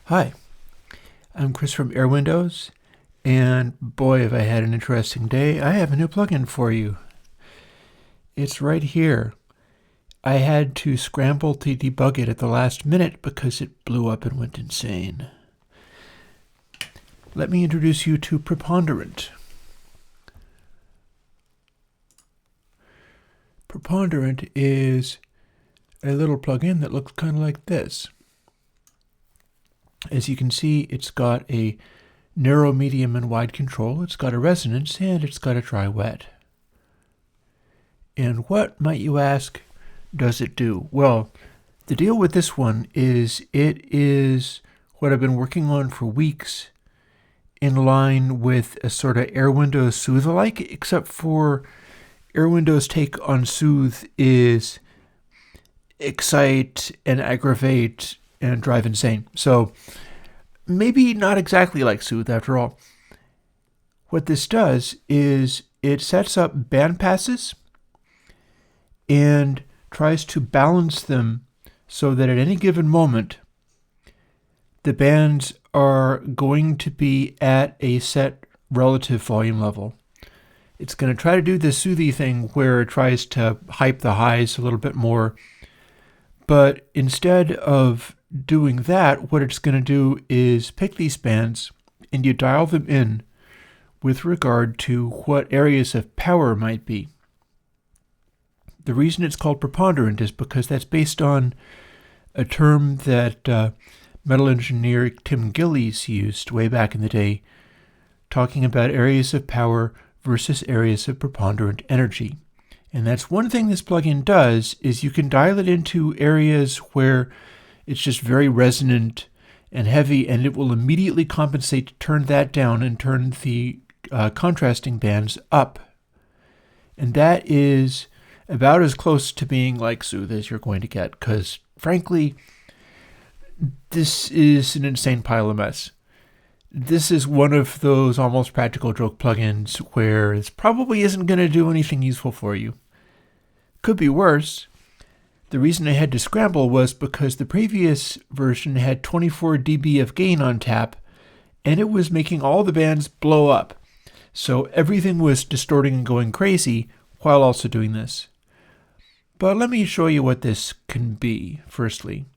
Hi, I'm Chris from Airwindows, and boy, have I had an interesting day. I have a new plugin for you. It's right here. I had to scramble to debug it at the last minute because it blew up and went insane. Let me introduce you to Preponderant. Preponderant is a little plugin that looks kind of like this. As you can see, it's got a narrow, medium, and wide control. It's got a resonance, and it's got a dry-wet. And what, might you ask, does it do? Well, the deal with this one is it is what I've been working on for weeks in line with a sort of Airwindows Soothe-alike, except for Airwindows' take on Soothe is excite and aggravate and drive insane. So maybe not exactly like Soothe after all. What this does is it sets up band passes and tries to balance them so that at any given moment the bands are going to be at a set relative volume level. It's going to try to do the Soothe thing where it tries to hype the highs a little bit more, but instead of doing that, what it's going to do is pick these bands and you dial them in with regard to what areas of power might be. The reason it's called preponderant is because that's based on a term that metal engineer Tim Gillies used way back in the day, talking about areas of power versus areas of preponderant energy. And that's one thing this plugin does, is you can dial it into areas where it's just very resonant and heavy, and it will immediately compensate to turn that down and turn the contrasting bands up. And that is about as close to being like Soothe as you're going to get, because frankly, this is an insane pile of mess. This is one of those almost practical joke plugins where this probably isn't going to do anything useful for you. Could be worse. The reason I had to scramble was because the previous version had 24 dB of gain on tap, and it was making all the bands blow up. So everything was distorting and going crazy while also doing this. But let me show you what this can be, firstly.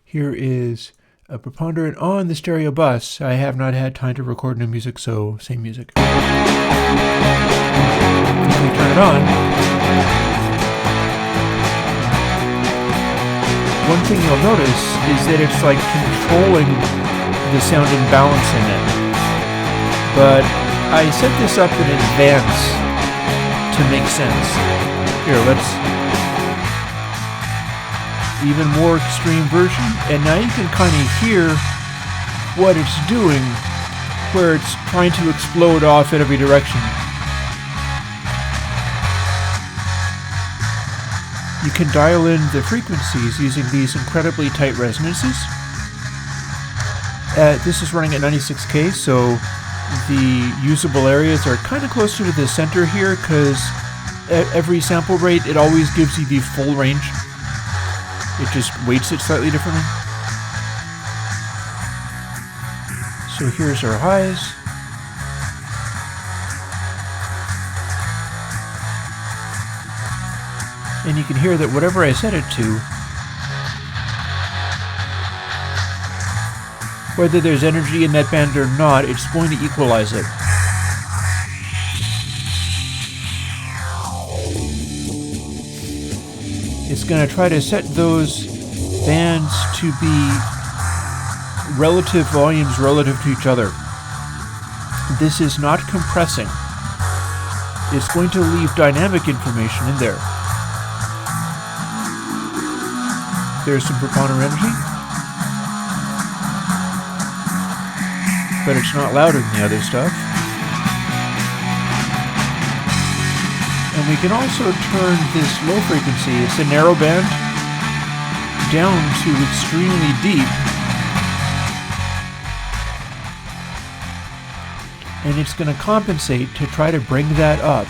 Here is a preponderant on the stereo bus. I have not had time to record new music, so same music. When we turn it on, one thing you'll notice is that it's like controlling the sound and balancing it. But I set this up in advance to make sense. Here, let's even more extreme version, and now you can kind of hear what it's doing, where it's trying to explode off in every direction. You can dial in the frequencies using these incredibly tight resonances. This is running at 96K, so the usable areas are kind of closer to the center here, because at every sample rate it always gives you the full range. It just weights it slightly differently. So here's our highs. And you can hear that whatever I set it to, whether there's energy in that band or not, it's going to equalize it. It's going to try to set those bands to be relative volumes relative to each other. This is not compressing. It's going to leave dynamic information in there. There's some preponderant energy, but it's not louder than the other stuff. And we can also turn this low frequency, it's a narrow band, down to extremely deep. And it's going to compensate to try to bring that up.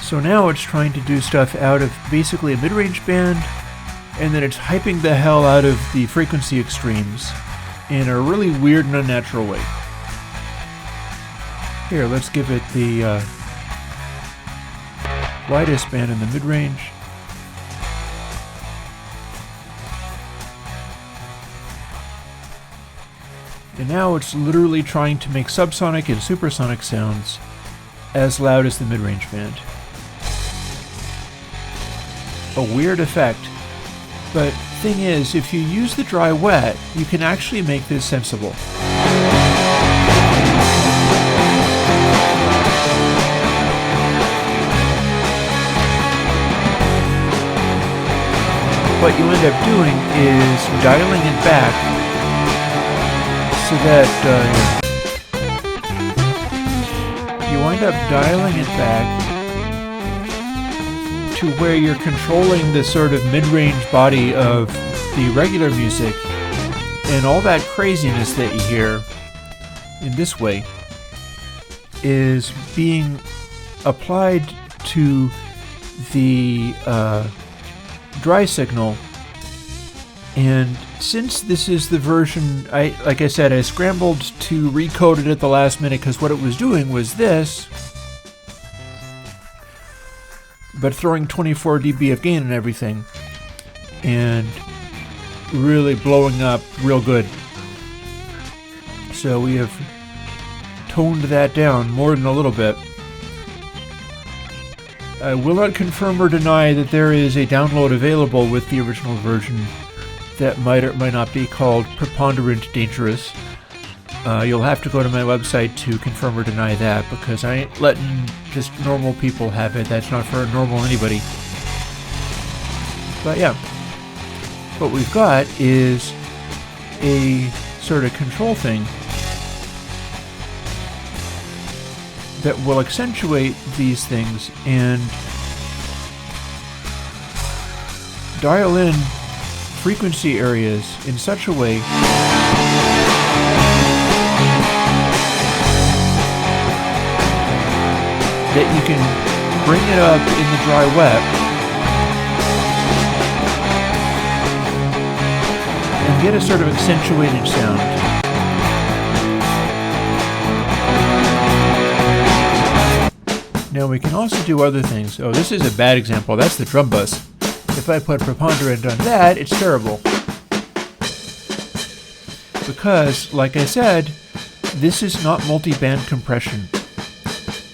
So now it's trying to do stuff out of basically a mid-range band and then it's hyping the hell out of the frequency extremes in a really weird and unnatural way. Here, let's give it the widest band in the mid-range. And now it's literally trying to make subsonic and supersonic sounds as loud as the mid-range band. A weird effect, but thing is, if you use the dry-wet, you can actually make this sensible. What you end up doing is dialing it back so that you wind up dialing it back to where you're controlling the sort of mid-range body of the regular music, and all that craziness that you hear in this way is being applied to the dry signal. And since this is the version, like I said, I scrambled to recode it at the last minute because what it was doing was this, but throwing 24 dB of gain and everything, and really blowing up real good. So we have toned that down more than a little bit. I will not confirm or deny that there is a download available with the original version that might or might not be called Preponderant Dangerous. You'll have to go to my website to confirm or deny that, because I ain't letting just normal people have it. That's not for normal anybody. But yeah, what we've got is a sort of control thing that will accentuate these things and dial in frequency areas in such a way that you can bring it up in the dry wet and get a sort of accentuated sound. Now we can also do other things. Oh, this is a bad example. That's the drum bus. If I put Preponderant on that, it's terrible. Because, like I said, this is not multi-band compression.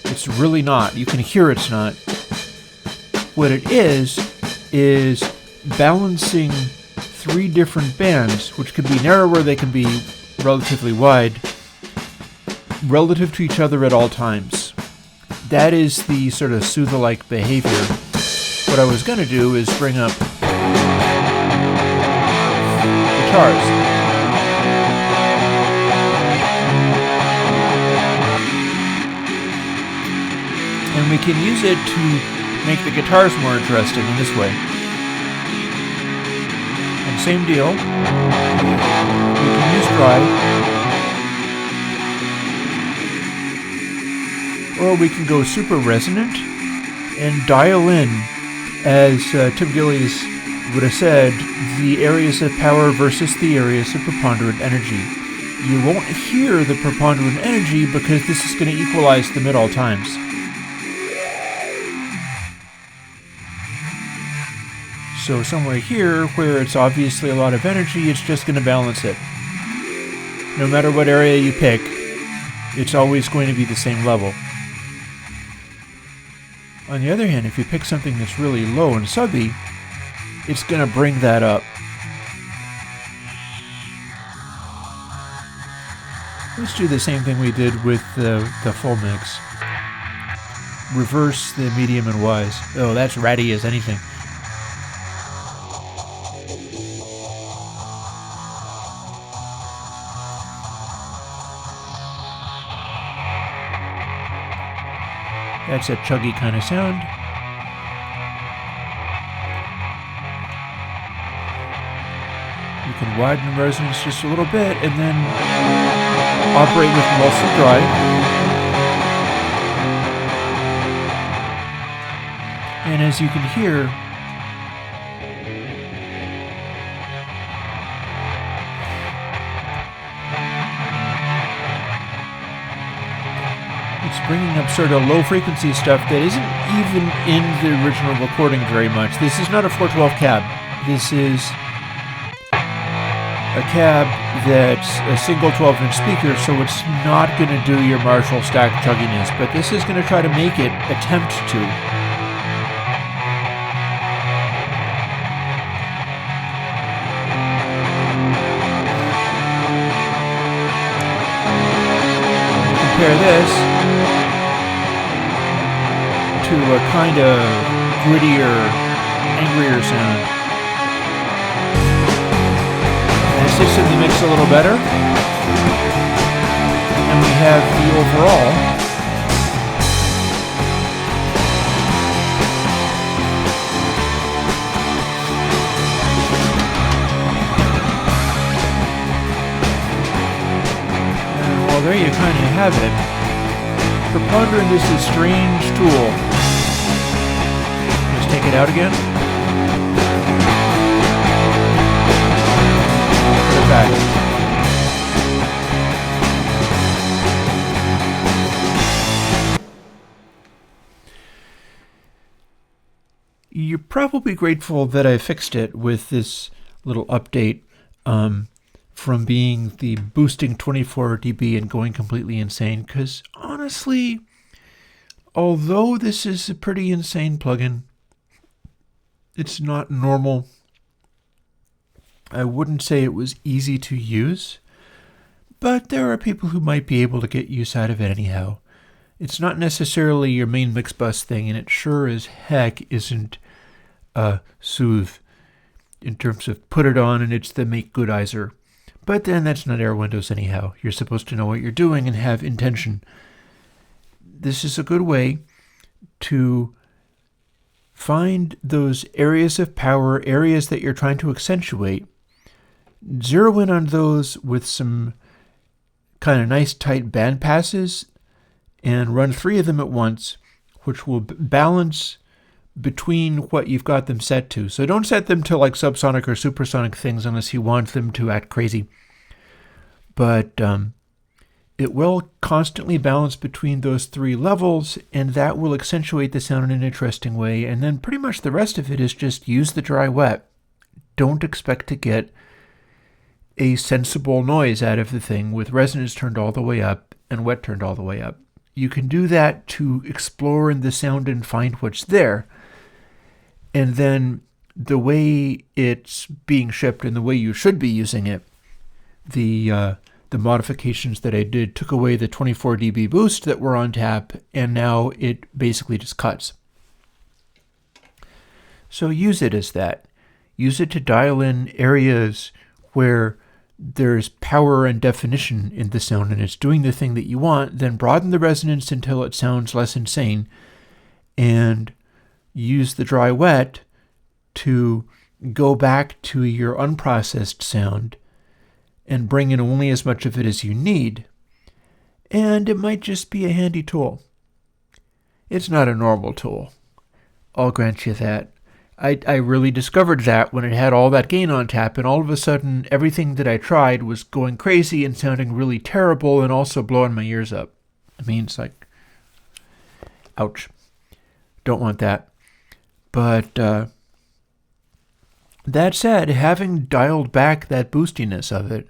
It's really not. You can hear it's not. What it is balancing three different bands, which can be narrower, they can be relatively wide, relative to each other at all times. That is the sort of Soothe-like behavior. What I was going to do is bring up guitars. And we can use it to make the guitars more interesting in this way. And same deal. We can use dry. Or we can go super resonant and dial in, as Tim Gillies would have said, the areas of power versus the areas of preponderant energy. You won't hear the preponderant energy because this is going to equalize them at all times. So somewhere here, where it's obviously a lot of energy, it's just going to balance it. No matter what area you pick, it's always going to be the same level. On the other hand, if you pick something that's really low and subby, it's going to bring that up. Let's do the same thing we did with the full mix. Reverse the medium and wise. Oh, that's ratty as anything. That's a chuggy kind of sound. You can widen the resonance just a little bit and then operate with mostly dry. And as you can hear, bringing up sort of low frequency stuff that isn't even in the original recording very much. This is not a 412 cab. This is a cab that's a single 12-inch speaker, so it's not going to do your Marshall stack chugginess, but this is going to try to make it attempt to. Compare this to a kind of grittier, angrier sound. And it sits in the mix a little better. And we have the overall. Well, there you kind of have it. Preponderant is a strange tool. Let's take it out again. Put it back. You're probably grateful that I fixed it with this little update. From being the boosting 24 dB and going completely insane, because honestly, although this is a pretty insane plugin, it's not normal. I wouldn't say it was easy to use, but there are people who might be able to get use out of it anyhow. It's not necessarily your main mix bus thing, and it sure as heck isn't Soothe in terms of put it on and it's the make goodizer. But then that's not Airwindows anyhow. You're supposed to know what you're doing and have intention. This is a good way to find those areas of power, areas that you're trying to accentuate. Zero in on those with some kind of nice tight band passes and run 3 of them at once, which will balance between what you've got them set to. So don't set them to like subsonic or supersonic things unless you want them to act crazy. But it will constantly balance between those 3 levels, and that will accentuate the sound in an interesting way. And then pretty much the rest of it is just use the dry wet. Don't expect to get a sensible noise out of the thing with resonance turned all the way up and wet turned all the way up. You can do that to explore in the sound and find what's there. And then the way it's being shipped and the way you should be using it, the modifications that I did took away the 24 dB boost that were on tap, and now it basically just cuts. So use it as that. Use it to dial in areas where there's power and definition in the sound and it's doing the thing that you want, then broaden the resonance until it sounds less insane, and use the dry wet to go back to your unprocessed sound and bring in only as much of it as you need. And it might just be a handy tool. It's not a normal tool. I'll grant you that. I really discovered that when it had all that gain on tap, and all of a sudden everything that I tried was going crazy and sounding really terrible and also blowing my ears up. I mean, it's like, ouch. Don't want that. But that said, having dialed back that boostiness of it,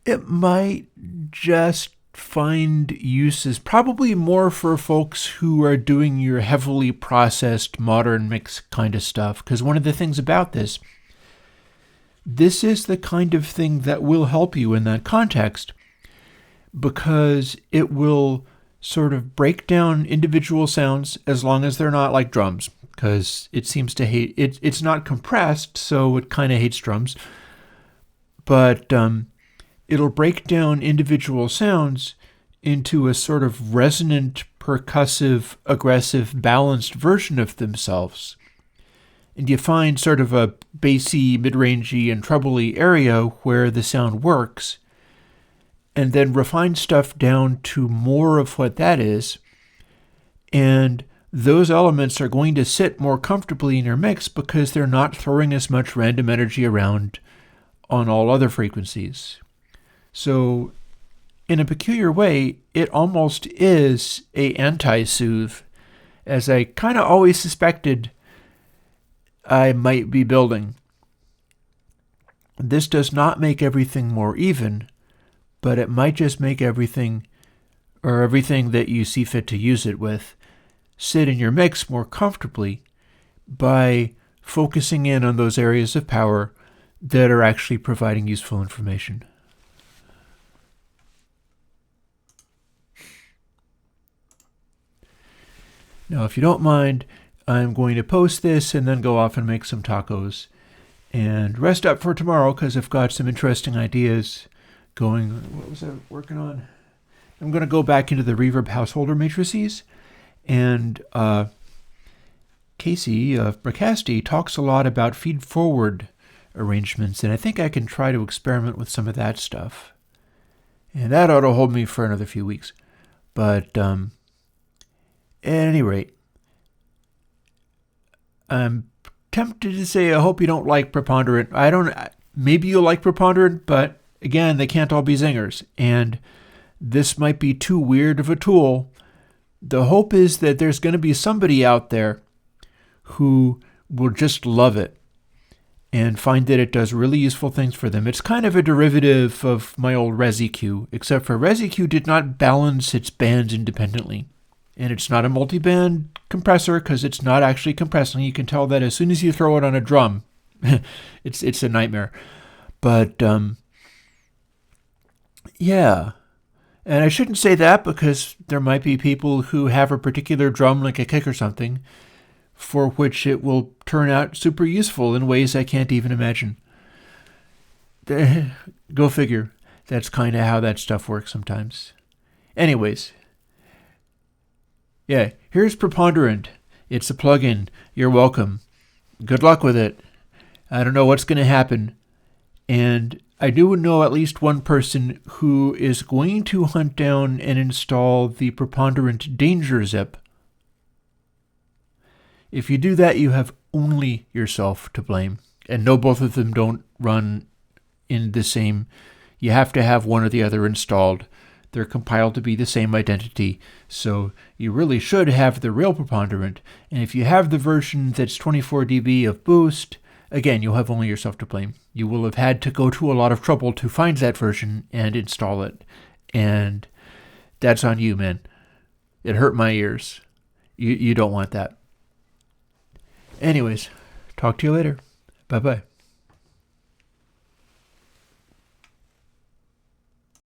it might just find uses probably more for folks who are doing your heavily processed modern mix kind of stuff. Because one of the things about this is the kind of thing that will help you in that context, because it will sort of break down individual sounds as long as they're not like drums, because it seems to hate it. It's not compressed, so it kind of hates drums. But it'll break down individual sounds into a sort of resonant, percussive, aggressive, balanced version of themselves. And you find sort of a bassy, mid-rangey, and trebly area where the sound works, and then refine stuff down to more of what that is. And those elements are going to sit more comfortably in your mix because they're not throwing as much random energy around on all other frequencies. So in a peculiar way, it almost is a anti-Soothe, as I kind of always suspected I might be building. This does not make everything more even, but it might just make everything that you see fit to use it with sit in your mix more comfortably by focusing in on those areas of power that are actually providing useful information. Now, if you don't mind, I'm going to post this and then go off and make some tacos and rest up for tomorrow because I've got some interesting ideas going. What was I working on? I'm going to go back into the Reverb householder matrices, and Casey of Bracasti talks a lot about feed-forward arrangements, and I think I can try to experiment with some of that stuff. And that ought to hold me for another few weeks. But at any rate, I'm tempted to say I hope you don't like Preponderant. Maybe you'll like Preponderant, but again, they can't all be zingers, and this might be too weird of a tool. The hope is that there's going to be somebody out there who will just love it and find that it does really useful things for them. It's kind of a derivative of my old ResEQ, except for ResEQ did not balance its bands independently. And it's not a multi-band compressor because it's not actually compressing. You can tell that as soon as you throw it on a drum. It's a nightmare. But, yeah. And I shouldn't say that because there might be people who have a particular drum, like a kick or something, for which it will turn out super useful in ways I can't even imagine. Go figure. That's kind of how that stuff works sometimes. Anyways. Yeah, here's Preponderant. It's a plugin. You're welcome. Good luck with it. I don't know what's going to happen. And I do know at least one person who is going to hunt down and install the Preponderant Danger Zip. If you do that, you have only yourself to blame. And no, both of them don't run in the same. You have to have one or the other installed. They're compiled to be the same identity, so you really should have the real Preponderant. And if you have the version that's 24 dB of boost, again, you'll have only yourself to blame. You will have had to go to a lot of trouble to find that version and install it. And that's on you, man. It hurt my ears. You don't want that. Anyways, talk to you later. Bye-bye.